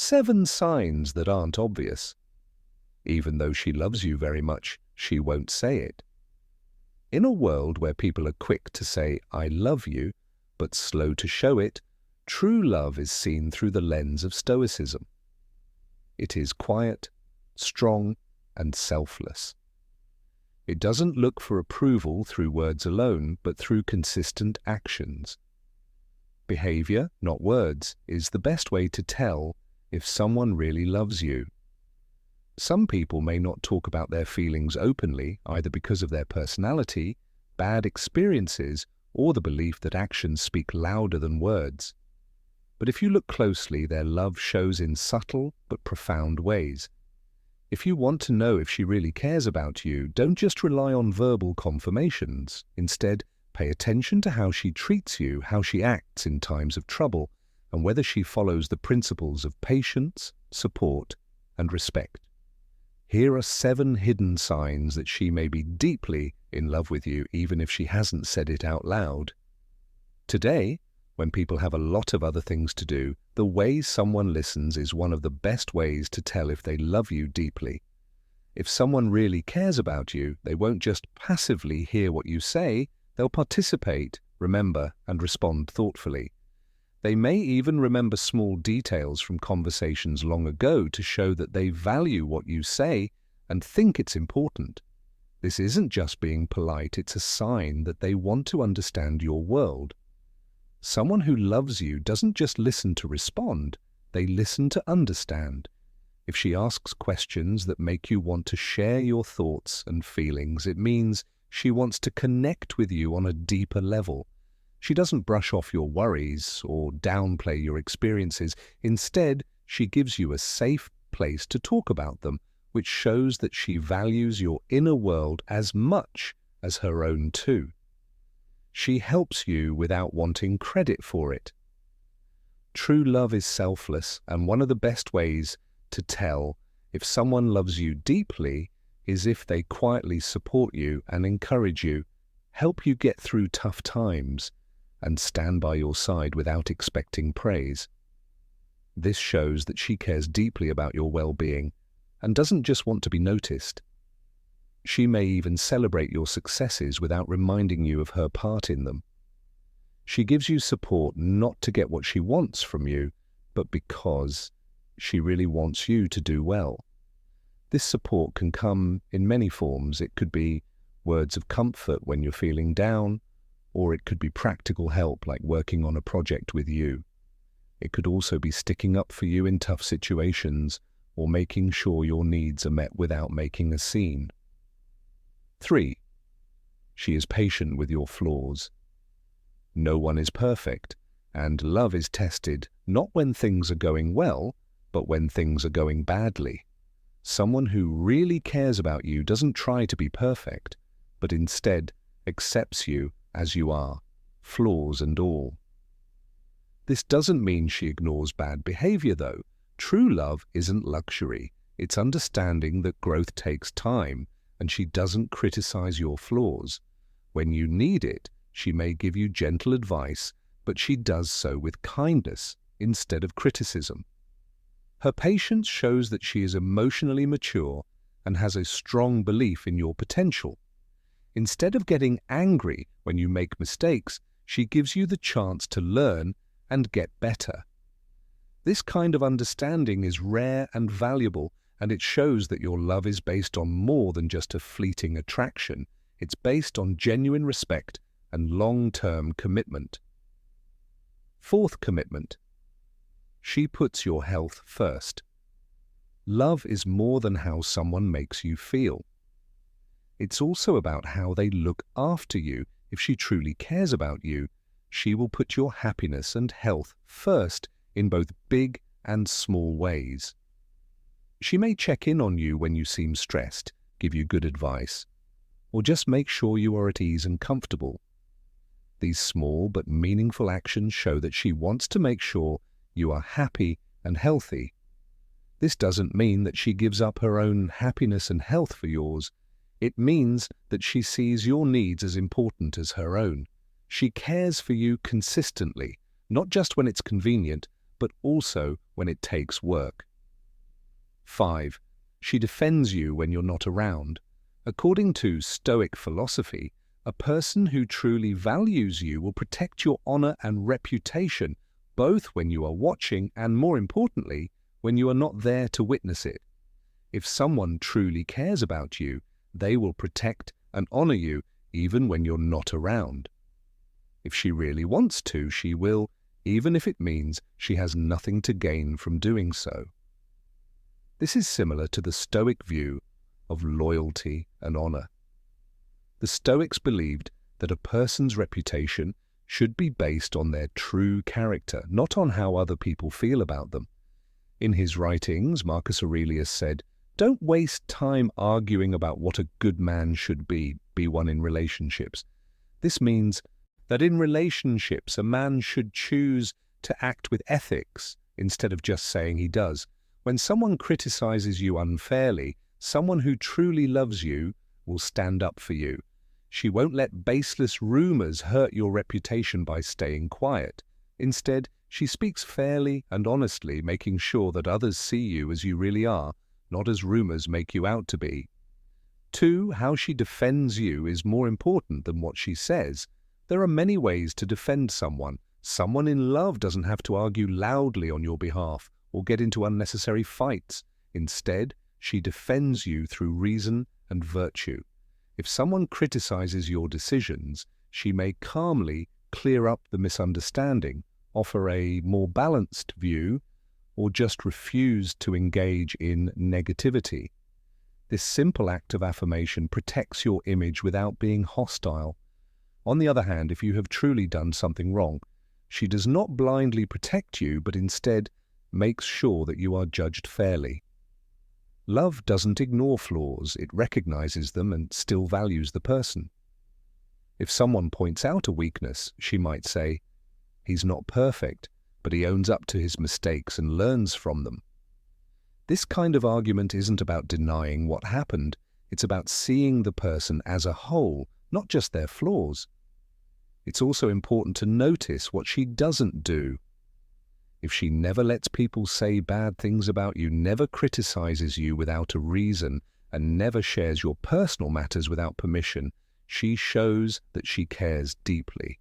7 signs that aren't obvious. Even though she loves you very much, she won't say it. In a world where people are quick to say, "I love you," but slow to show it, true love is seen through the lens of Stoicism. It is quiet, strong, and selfless. It doesn't look for approval through words alone, but through consistent actions. Behavior, not words, is the best way to tell if someone really loves you. Some people may not talk about their feelings openly, either because of their personality, bad experiences, or the belief that actions speak louder than words. But if you look closely, their love shows in subtle but profound ways. If you want to know if she really cares about you, don't just rely on verbal confirmations. Instead, pay attention to how she treats you, how she acts in times of trouble, and whether she follows the principles of patience, support, and respect. Here are 7 hidden signs that she may be deeply in love with you, even if she hasn't said it out loud. Today, when people have a lot of other things to do, the way someone listens is one of the best ways to tell if they love you deeply. If someone really cares about you, they won't just passively hear what you say, they'll participate, remember, and respond thoughtfully. They may even remember small details from conversations long ago to show that they value what you say and think it's important. This isn't just being polite, it's a sign that they want to understand your world. Someone who loves you doesn't just listen to respond, they listen to understand. If she asks questions that make you want to share your thoughts and feelings, it means she wants to connect with you on a deeper level. She doesn't brush off your worries or downplay your experiences. Instead, she gives you a safe place to talk about them, which shows that she values your inner world as much as her own too. She helps you without wanting credit for it. True love is selfless, and one of the best ways to tell if someone loves you deeply is if they quietly support you and encourage you, help you get through tough times, and stand by your side without expecting praise. This shows that she cares deeply about your well-being and doesn't just want to be noticed. She may even celebrate your successes without reminding you of her part in them. She gives you support not to get what she wants from you, but because she really wants you to do well. This support can come in many forms. It could be words of comfort when you're feeling down, or it could be practical help like working on a project with you. It could also be sticking up for you in tough situations or making sure your needs are met without making a scene. 3. She is patient with your flaws. No one is perfect, and love is tested not when things are going well, but when things are going badly. Someone who really cares about you doesn't try to be perfect, but instead accepts you as you are, flaws and all. This doesn't mean she ignores bad behavior, though. True love isn't luxury. It's understanding that growth takes time, and she doesn't criticize your flaws. When you need it, she may give you gentle advice, but she does so with kindness instead of criticism. Her patience shows that she is emotionally mature and has a strong belief in your potential. Instead of getting angry when you make mistakes, she gives you the chance to learn and get better. This kind of understanding is rare and valuable, and it shows that your love is based on more than just a fleeting attraction. It's based on genuine respect and long-term commitment. 4th commitment. She puts your health first. Love is more than how someone makes you feel. It's also about how they look after you. If she truly cares about you, she will put your happiness and health first in both big and small ways. She may check in on you when you seem stressed, give you good advice, or just make sure you are at ease and comfortable. These small but meaningful actions show that she wants to make sure you are happy and healthy. This doesn't mean that she gives up her own happiness and health for yours. It means that she sees your needs as important as her own. She cares for you consistently, not just when it's convenient, but also when it takes work. 5. She defends you when you're not around. According to Stoic philosophy, a person who truly values you will protect your honor and reputation, both when you are watching and, more importantly, when you are not there to witness it. If someone truly cares about you, they will protect and honor you even when you're not around. If she really wants to, she will, even if it means she has nothing to gain from doing so. This is similar to the Stoic view of loyalty and honor. The Stoics believed that a person's reputation should be based on their true character, not on how other people feel about them. In his writings, Marcus Aurelius said, "Don't waste time arguing about what a good man should be one in relationships." This means that in relationships, a man should choose to act with ethics instead of just saying he does. When someone criticizes you unfairly, someone who truly loves you will stand up for you. She won't let baseless rumors hurt your reputation by staying quiet. Instead, she speaks fairly and honestly, making sure that others see you as you really are, not as rumors make you out to be. 2. How she defends you is more important than what she says. There are many ways to defend someone. Someone in love doesn't have to argue loudly on your behalf or get into unnecessary fights. Instead, she defends you through reason and virtue. If someone criticizes your decisions, she may calmly clear up the misunderstanding, offer a more balanced view, or just refuse to engage in negativity. This simple act of affirmation protects your image without being hostile. On the other hand, if you have truly done something wrong, she does not blindly protect you, but instead makes sure that you are judged fairly. Love doesn't ignore flaws, it recognizes them and still values the person. If someone points out a weakness, she might say, "He's not perfect, but he owns up to his mistakes and learns from them." This kind of argument isn't about denying what happened, it's about seeing the person as a whole, not just their flaws. It's also important to notice what she doesn't do. If she never lets people say bad things about you, never criticizes you without a reason, and never shares your personal matters without permission, she shows that she cares deeply.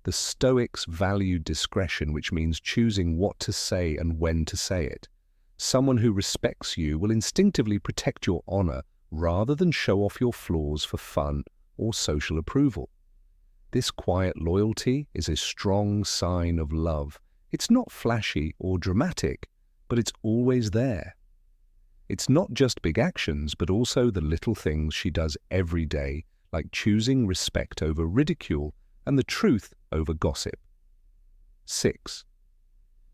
The Stoics valued discretion, which means choosing what to say and when to say it. Someone who respects you will instinctively protect your honor rather than show off your flaws for fun or social approval. This quiet loyalty is a strong sign of love. It's not flashy or dramatic, but it's always there. It's not just big actions, but also the little things she does every day, like choosing respect over ridicule and the truth over gossip. 6.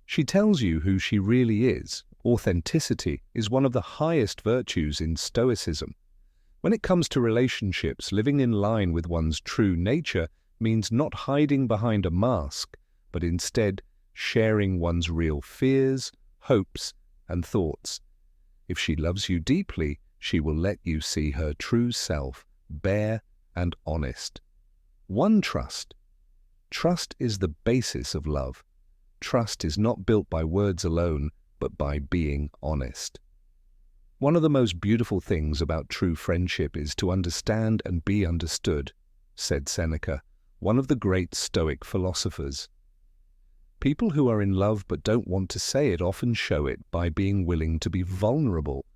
She tells you who she really is. Authenticity is one of the highest virtues in Stoicism. When it comes to relationships, living in line with one's true nature means not hiding behind a mask, but instead sharing one's real fears, hopes, and thoughts. If she loves you deeply, she will let you see her true self, bare and honest. 1. Trust. Trust is the basis of love. Trust is not built by words alone, but by being honest. One of the most beautiful things about true friendship is to understand and be understood, said Seneca, one of the great Stoic philosophers. People who are in love but don't want to say it often show it by being willing to be vulnerable.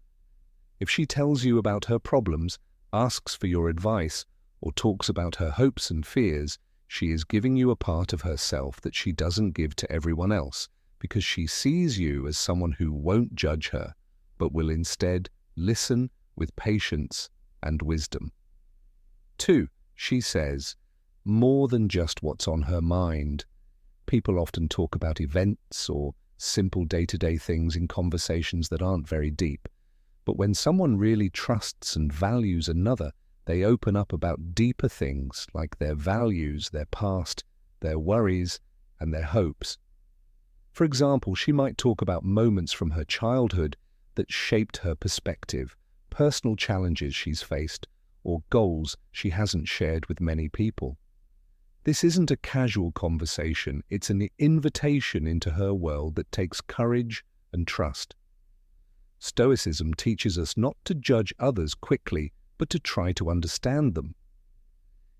If she tells you about her problems, asks for your advice, or talks about her hopes and fears, she is giving you a part of herself that she doesn't give to everyone else, because she sees you as someone who won't judge her, but will instead listen with patience and wisdom. 2. She says more than just what's on her mind. People often talk about events or simple day-to-day things in conversations that aren't very deep. But when someone really trusts and values another, they open up about deeper things like their values, their past, their worries, and their hopes. For example, she might talk about moments from her childhood that shaped her perspective, personal challenges she's faced, or goals she hasn't shared with many people. This isn't a casual conversation, it's an invitation into her world that takes courage and trust. Stoicism teaches us not to judge others quickly, but to try to understand them.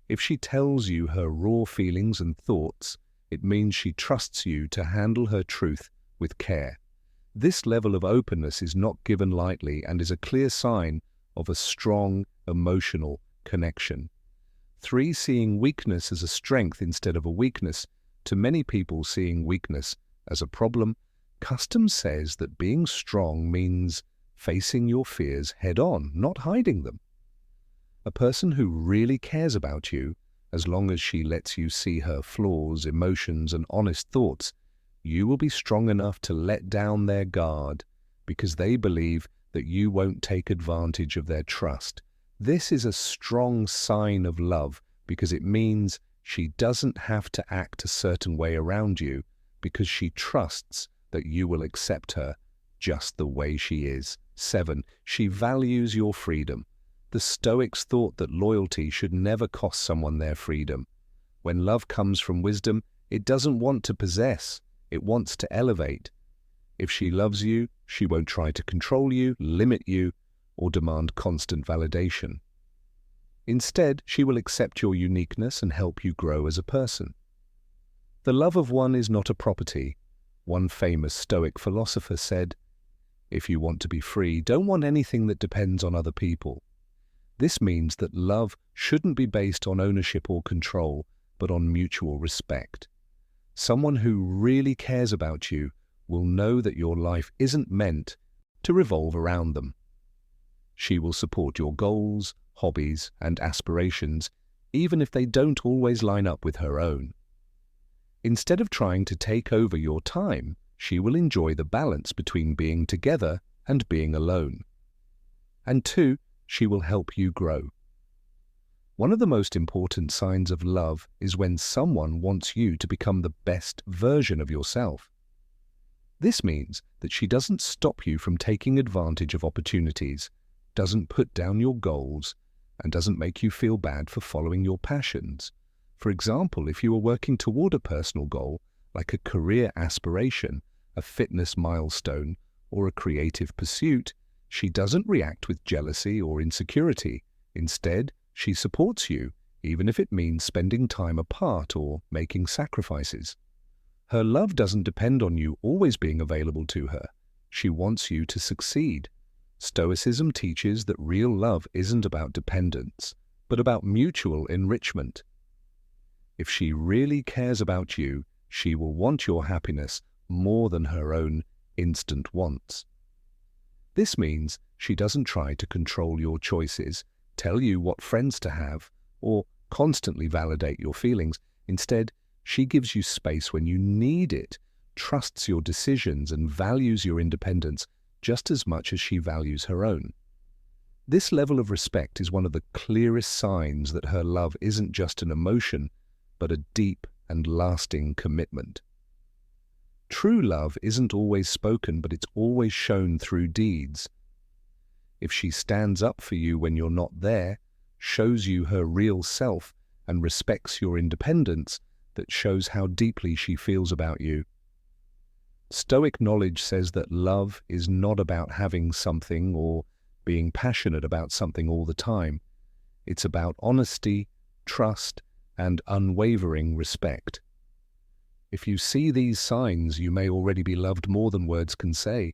If she tells you her raw feelings and thoughts, it means she trusts you to handle her truth with care. This level of openness is not given lightly and is a clear sign of a strong emotional connection. 3. Seeing weakness as a strength instead of a weakness. To many people, seeing weakness as a problem, custom says that being strong means facing your fears head-on, not hiding them. A person who really cares about you, as long as she lets you see her flaws, emotions, and honest thoughts, you will be strong enough to let down their guard because they believe that you won't take advantage of their trust. This is a strong sign of love because it means she doesn't have to act a certain way around you because she trusts that you will accept her just the way she is. 7. She values your freedom. The Stoics thought that loyalty should never cost someone their freedom. When love comes from wisdom, it doesn't want to possess, it wants to elevate. If she loves you, she won't try to control you, limit you, or demand constant validation. Instead, she will accept your uniqueness and help you grow as a person. The love of one is not a property. One famous Stoic philosopher said, "If you want to be free, don't want anything that depends on other people." This means that love shouldn't be based on ownership or control, but on mutual respect. Someone who really cares about you will know that your life isn't meant to revolve around them. She will support your goals, hobbies, and aspirations, even if they don't always line up with her own. Instead of trying to take over your time, she will enjoy the balance between being together and being alone. And 2, she will help you grow. One of the most important signs of love is when someone wants you to become the best version of yourself. This means that she doesn't stop you from taking advantage of opportunities, doesn't put down your goals, and doesn't make you feel bad for following your passions. For example, if you are working toward a personal goal, like a career aspiration, a fitness milestone, or a creative pursuit, she doesn't react with jealousy or insecurity. Instead, she supports you, even if it means spending time apart or making sacrifices. Her love doesn't depend on you always being available to her. She wants you to succeed. Stoicism teaches that real love isn't about dependence, but about mutual enrichment. If she really cares about you, she will want your happiness more than her own instant wants. This means she doesn't try to control your choices, tell you what friends to have, or constantly validate your feelings. Instead, she gives you space when you need it, trusts your decisions, and values your independence just as much as she values her own. This level of respect is one of the clearest signs that her love isn't just an emotion, but a deep and lasting commitment. True love isn't always spoken, but it's always shown through deeds. If she stands up for you when you're not there, shows you her real self, and respects your independence, that shows how deeply she feels about you. Stoic knowledge says that love is not about having something or being passionate about something all the time. It's about honesty, trust, and unwavering respect. If you see these signs, you may already be loved more than words can say.